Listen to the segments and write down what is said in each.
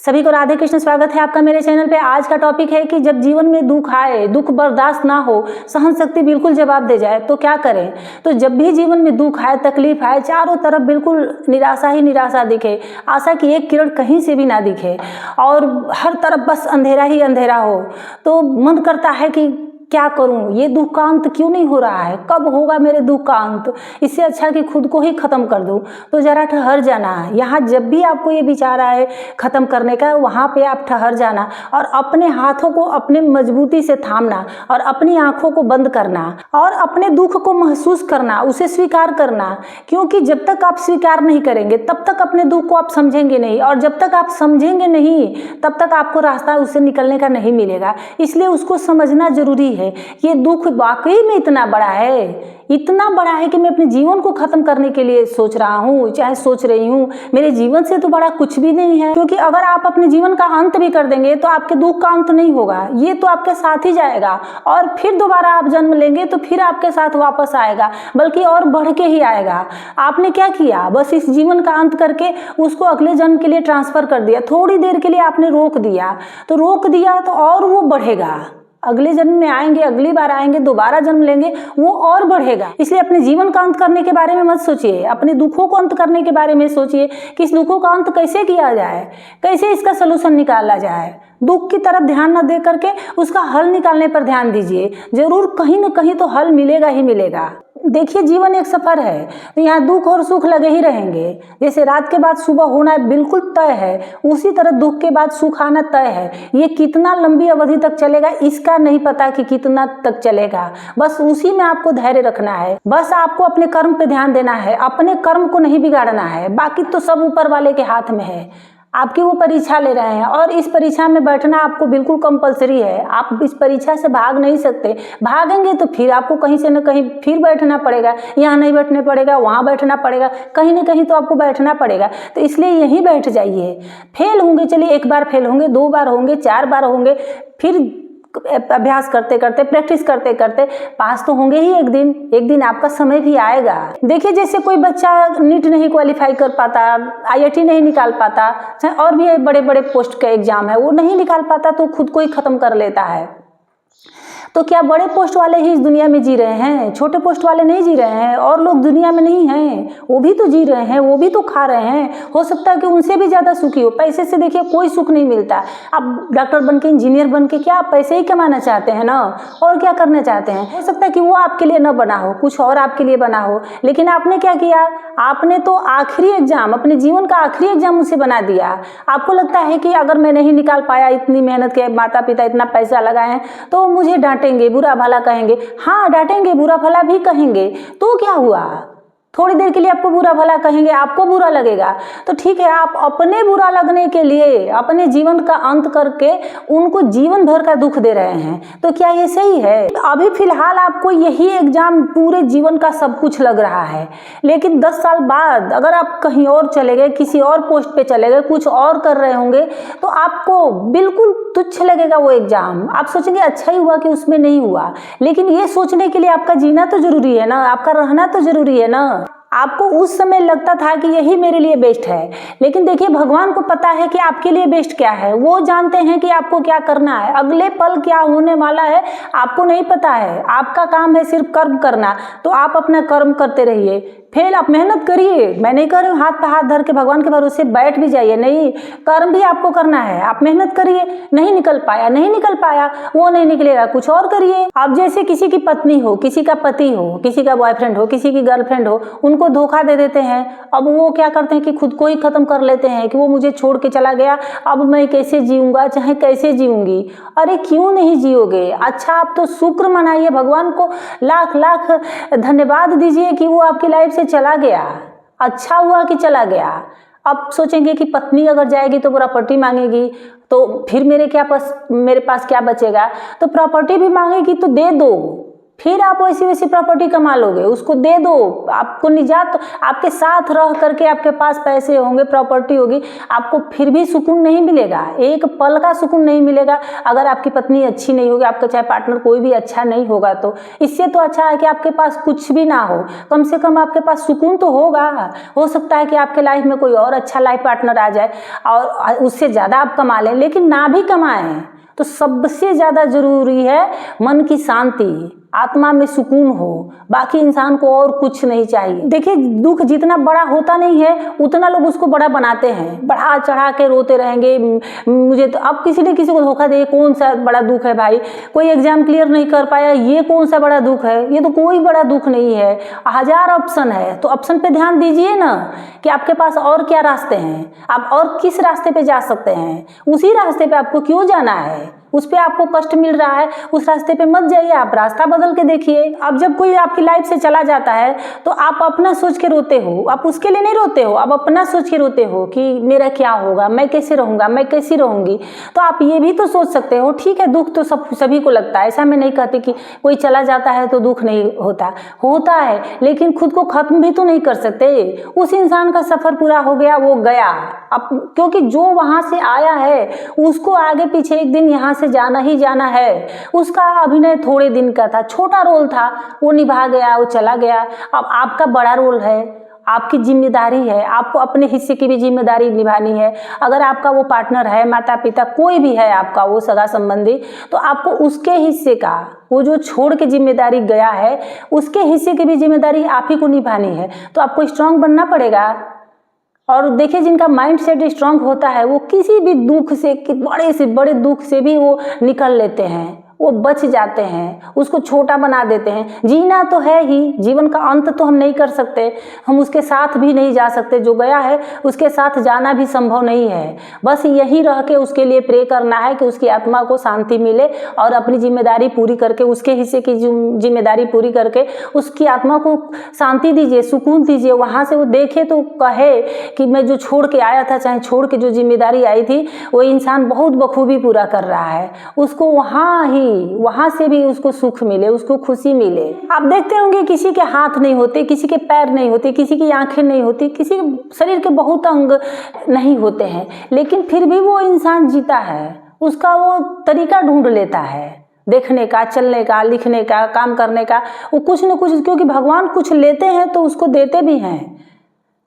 सभी को राधे कृष्ण। स्वागत है आपका मेरे चैनल पे। आज का टॉपिक है कि जब जीवन में दुख आए, दुख बर्दाश्त ना हो, सहन शक्ति बिल्कुल जवाब दे जाए तो क्या करें। तो जब भी जीवन में दुख आए, तकलीफ आए, चारों तरफ बिल्कुल निराशा ही निराशा दिखे, आशा की एक किरण कहीं से भी ना दिखे और हर तरफ बस अंधेरा ही अंधेरा हो, तो मन करता है कि क्या करूं, ये दुख का अंत क्यों नहीं हो रहा है, कब होगा मेरे दुख का अंत, इससे अच्छा कि खुद को ही ख़त्म कर दूं। तो ज़रा ठहर जाना। यहाँ जब भी आपको ये विचार आए ख़त्म करने का, वहाँ पे आप ठहर जाना और अपने हाथों को अपने मजबूती से थामना और अपनी आँखों को बंद करना और अपने दुख को महसूस करना, उसे स्वीकार करना। क्योंकि जब तक आप स्वीकार नहीं करेंगे तब तक अपने दुख को आप समझेंगे नहीं, और जब तक आप समझेंगे नहीं तब तक आपको रास्ता उससे निकलने का नहीं मिलेगा। इसलिए उसको समझना जरूरी है। ये दुख वाकई में इतना बड़ा है कि मैं अपने जीवन को खत्म करने के लिए सोच रहा हूँ, चाहे सोच रही हूँ। मेरे जीवन से तो बड़ा कुछ भी नहीं है। क्योंकि अगर आप अपने जीवन का अंत भी कर देंगे तो आपके दुख का अंत नहीं होगा, ये तो आपके साथ ही जाएगा और फिर दोबारा आप जन्म लेंगे तो फिर आपके साथ वापस आएगा, बल्कि और बढ़ के ही आएगा। आपने क्या किया, बस इस जीवन का अंत करके उसको अगले जन्म के लिए ट्रांसफर कर दिया। थोड़ी देर के लिए आपने रोक दिया तो और वो बढ़ेगा। अगले जन्म में आएंगे, अगली बार आएंगे, दोबारा जन्म लेंगे, वो और बढ़ेगा। इसलिए अपने जीवन का अंत करने के बारे में मत सोचिए, अपने दुखों को अंत करने के बारे में सोचिए कि इस दुखों का अंत कैसे किया जाए, कैसे इसका सलूशन निकाला जाए। दुख की तरफ ध्यान न दे करके उसका हल निकालने पर ध्यान दीजिए। जरूर कहीं न कहीं तो हल मिलेगा ही मिलेगा। देखिए, जीवन एक सफ़र है, तो यहाँ दुख और सुख लगे ही रहेंगे। जैसे रात के बाद सुबह होना बिल्कुल तय है, उसी तरह दुख के बाद सुख आना तय है। ये कितना लंबी अवधि तक चलेगा इसका नहीं पता कि कितना तक चलेगा, बस उसी में आपको धैर्य रखना है। बस आपको अपने कर्म पे ध्यान देना है, अपने कर्म को नहीं बिगाड़ना है। बाकी तो सब ऊपर वाले के हाथ में है। आपकी वो परीक्षा ले रहे हैं और इस परीक्षा में बैठना आपको बिल्कुल कंपलसरी है। आप इस परीक्षा से भाग नहीं सकते। भागेंगे तो फिर आपको कहीं से न कहीं फिर बैठना पड़ेगा। यहाँ नहीं बैठने पड़ेगा, वहाँ बैठना पड़ेगा, कहीं न कहीं तो आपको बैठना पड़ेगा। तो इसलिए यहीं बैठ जाइए। फेल होंगे, चलिए एक बार फेल होंगे, 2 बार होंगे, 4 बार होंगे, फिर अभ्यास करते करते, प्रैक्टिस करते करते पास तो होंगे ही। एक दिन आपका समय भी आएगा। देखिए, जैसे कोई बच्चा नीट नहीं क्वालिफाई कर पाता, आईआईटी नहीं निकाल पाता, और भी बड़े बड़े पोस्ट का एग्जाम है वो नहीं निकाल पाता तो खुद को ही खत्म कर लेता है। तो क्या बड़े पोस्ट वाले ही इस दुनिया में जी रहे हैं? छोटे पोस्ट वाले नहीं जी रहे हैं? और लोग दुनिया में नहीं हैं? वो भी तो जी रहे हैं, वो भी तो खा रहे हैं। हो सकता है कि उनसे भी ज़्यादा सुखी हो। पैसे से देखिए कोई सुख नहीं मिलता। आप डॉक्टर बन के, इंजीनियर बन के क्या आप पैसे ही कमाना चाहते हैं ना, और क्या करना चाहते हैं? हो सकता है कि वो आपके लिए न बना हो, कुछ और आपके लिए बना हो, लेकिन आपने क्या किया, आपने तो आखिरी एग्जाम, अपने जीवन का आखिरी एग्जाम उसे बना दिया। आपको लगता है कि अगर मैं नहीं निकाल पाया, इतनी मेहनत के, माता पिता इतना पैसा लगाए हैं, तो मुझे डांटेंगे, बुरा भला कहेंगे। हाँ, डांटेंगे, बुरा भला भी कहेंगे, तो क्या हुआ? थोड़ी देर के लिए आपको बुरा भला कहेंगे, आपको बुरा लगेगा, तो ठीक है। आप अपने बुरा लगने के लिए अपने जीवन का अंत करके उनको जीवन भर का दुख दे रहे हैं, तो क्या ये सही है? अभी फिलहाल आपको यही एग्जाम पूरे जीवन का सब कुछ लग रहा है, लेकिन 10 साल बाद अगर आप कहीं और चले गए, किसी और पोस्ट पे चले गए, कुछ और कर रहे होंगे, तो आपको बिल्कुल तुच्छ लगेगा वो एग्जाम। आप सोचेंगे अच्छा ही हुआ कि उसमें नहीं हुआ। लेकिन ये सोचने के लिए आपका जीना तो जरूरी है ना, आपका रहना तो जरूरी है ना। आपको उस समय लगता था कि यही मेरे लिए बेस्ट है, लेकिन देखिए, भगवान को पता है कि आपके लिए बेस्ट क्या है। वो जानते हैं कि आपको क्या करना है, अगले पल क्या होने वाला है आपको नहीं पता है। आपका काम है सिर्फ कर्म करना, तो आप अपना कर्म करते रहिए। फेल आप मेहनत करिए, मैं नहीं कर रही हूँ हाथ पे हाथ धर के भगवान के भरोसे बैठ भी जाइए, नहीं, कर्म भी आपको करना है। आप मेहनत करिए, नहीं निकल पाया, वो नहीं निकलेगा, कुछ और करिए। आप जैसे किसी की पत्नी हो, किसी का पति हो, किसी का बॉयफ्रेंड हो, किसी की गर्लफ्रेंड हो, उनको धोखा दे देते हैं। अब वो क्या करते हैं कि खुद को ही खत्म कर लेते हैं कि वो मुझे छोड़ के चला गया, अब मैं कैसे जीऊंगा, चाहे कैसे जीऊंगी। अरे क्यों नहीं जियोगे? अच्छा, आप तो शुक्र मनाइए, भगवान को लाख लाख धन्यवाद दीजिए कि वो आपकी लाइफ से चला गया। अच्छा हुआ कि चला गया। अब सोचेंगे कि पत्नी अगर जाएगी तो प्रॉपर्टी मांगेगी, तो फिर मेरे पास क्या बचेगा? तो प्रॉपर्टी भी मांगेगी तो दे दो, फिर आप वैसी वैसी प्रॉपर्टी कमा लोगे, उसको दे दो, आपको निजात, आपके साथ रह करके आपके पास पैसे होंगे, प्रॉपर्टी होगी, आपको फिर भी सुकून नहीं मिलेगा, एक पल का सुकून नहीं मिलेगा। अगर आपकी पत्नी अच्छी नहीं होगी, आपका चाहे पार्टनर कोई भी अच्छा नहीं होगा, तो इससे तो अच्छा है कि आपके पास कुछ भी ना हो, कम से कम आपके पास सुकून तो होगा। हो सकता है कि आपके लाइफ में कोई और अच्छा लाइफ पार्टनर आ जाए और उससे ज़्यादा आप कमा लें, लेकिन ना भी कमाएं तो सबसे ज़्यादा ज़रूरी है मन की शांति, आत्मा में सुकून हो, बाकी इंसान को और कुछ नहीं चाहिए। देखिए, दुख जितना बड़ा होता नहीं है उतना लोग उसको बड़ा बनाते हैं, बढ़ा चढ़ा के रोते रहेंगे। मुझे तो अब किसी ने किसी को धोखा दे, कौन सा बड़ा दुख है भाई, कोई एग्जाम क्लियर नहीं कर पाया, ये कौन सा बड़ा दुख है, ये तो कोई बड़ा दुख नहीं है। हजार ऑप्शन है, तो ऑप्शन पे ध्यान दीजिए ना कि आपके पास और क्या रास्ते हैं, आप और किस रास्ते पे जा सकते हैं, उसी रास्ते पे आपको क्यों जाना है। उस पे आपको कष्ट मिल रहा है, उस रास्ते पे मत जाइए, आप रास्ता बदल के देखिए। अब जब कोई आपकी लाइफ से चला जाता है तो आप अपना सोच के रोते हो, आप उसके लिए नहीं रोते हो, आप अपना सोच के रोते हो कि मेरा क्या होगा, मैं कैसे रहूँगा, मैं कैसी रहूँगी। तो आप ये भी तो सोच सकते हो, ठीक है दुख तो सभी को लगता है, ऐसा मैं नहीं कहती कि कोई चला जाता है तो दुख नहीं होता, होता है, लेकिन खुद को खत्म भी तो नहीं कर सकते। उस इंसान का सफ़र पूरा हो गया, वो गया, अब क्योंकि जो वहाँ से आया है उसको आगे पीछे एक दिन यहाँ से जाना ही जाना है। उसका अभिनय थोड़े दिन का था, छोटा रोल था, वो निभा गया, वो चला गया। अब आपका बड़ा रोल है, आपकी जिम्मेदारी है, आपको अपने हिस्से की भी जिम्मेदारी निभानी है। अगर आपका वो पार्टनर है, माता पिता कोई भी है आपका वो सगा संबंधी, तो आपको उसके हिस्से का, वो जो छोड़ के जिम्मेदारी गया है, उसके हिस्से की भी जिम्मेदारी आप ही को निभानी है। तो आपको स्ट्रांग बनना पड़ेगा। और देखिए, जिनका माइंड सेट स्ट्रांग होता है वो किसी भी दुख से, बड़े से बड़े दुख से भी वो निकल लेते हैं, वो बच जाते हैं, उसको छोटा बना देते हैं। जीना तो है ही, जीवन का अंत तो हम नहीं कर सकते, हम उसके साथ भी नहीं जा सकते, जो गया है उसके साथ जाना भी संभव नहीं है। बस यही रह के उसके लिए प्रे करना है कि उसकी आत्मा को शांति मिले और अपनी जिम्मेदारी पूरी करके, उसके हिस्से की जिम्मेदारी पूरी करके उसकी आत्मा को शांति दीजिए, सुकून दीजिए। वहाँ से वो देखे तो कहे कि मैं जो छोड़ के आया था, चाहे छोड़ के जो जिम्मेदारी आई थी, वो इंसान बहुत बखूबी पूरा कर रहा है, उसको वहाँ से भी उसको सुख मिले, उसको खुशी मिले। आप देखते होंगे किसी के हाथ नहीं होते, किसी के पैर नहीं होते, किसी की आंखें नहीं होती, किसी के शरीर के बहुत अंग नहीं होते हैं, लेकिन फिर भी वो इंसान जीता है, उसका वो तरीका ढूंढ लेता है देखने का, चलने का, लिखने का, काम करने का, वो कुछ न कुछ, क्योंकि भगवान कुछ लेते हैं तो उसको देते भी हैं।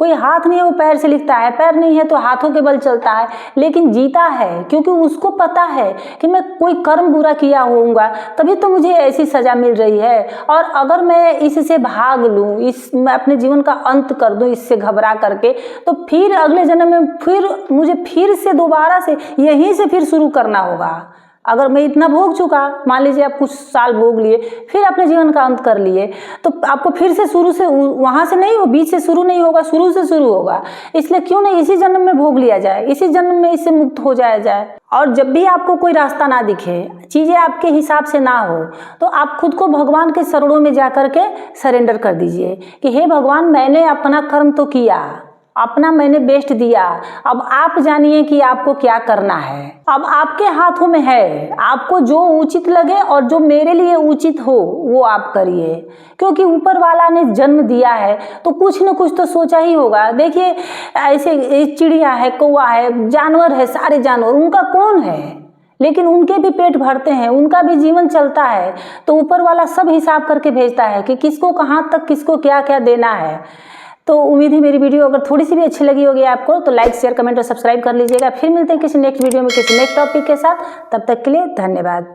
कोई हाथ नहीं है वो पैर से लिखता है, पैर नहीं है तो हाथों के बल चलता है, लेकिन जीता है क्योंकि उसको पता है कि मैं कोई कर्म बुरा किया होऊंगा तभी तो मुझे ऐसी सज़ा मिल रही है, और अगर मैं इससे भाग लूँ, मैं अपने जीवन का अंत कर दूँ इससे घबरा करके, तो फिर अगले जन्म में फिर मुझे फिर से दोबारा से यहीं से फिर शुरू करना होगा। अगर मैं इतना भोग चुका, मान लीजिए आप कुछ साल भोग लिए, फिर अपने जीवन का अंत कर लिए, तो आपको फिर से शुरू से, वहाँ से नहीं हो, बीच से शुरू नहीं होगा, शुरू से शुरू होगा। इसलिए क्यों नहीं इसी जन्म में भोग लिया जाए, इसी जन्म में इससे मुक्त हो जाया जाए। और जब भी आपको कोई रास्ता ना दिखे, चीज़ें आपके हिसाब से ना हो, तो आप खुद को भगवान के शरणों में जा कर के सरेंडर कर दीजिए कि हे भगवान, मैंने अपना कर्म तो किया, अपना मैंने बेस्ट दिया, अब आप जानिए कि आपको क्या करना है। अब आपके हाथों में है, आपको जो उचित लगे और जो मेरे लिए उचित हो वो आप करिए, क्योंकि ऊपर वाला ने जन्म दिया है तो कुछ न कुछ तो सोचा ही होगा। देखिए, ऐसे चिड़िया है, कौवा है, जानवर है, सारे जानवर, उनका कौन है, लेकिन उनके भी पेट भरते हैं, उनका भी जीवन चलता है, तो ऊपर वाला सब हिसाब करके भेजता है कि किसको कहाँ तक, किसको क्या क्या देना है। तो उम्मीद है मेरी वीडियो अगर थोड़ी सी भी अच्छी लगी होगी आपको, तो लाइक, शेयर, कमेंट और सब्सक्राइब कर लीजिएगा। फिर मिलते हैं किसी नेक्स्ट वीडियो में किसी नेक्स्ट टॉपिक के साथ, तब तक के लिए धन्यवाद।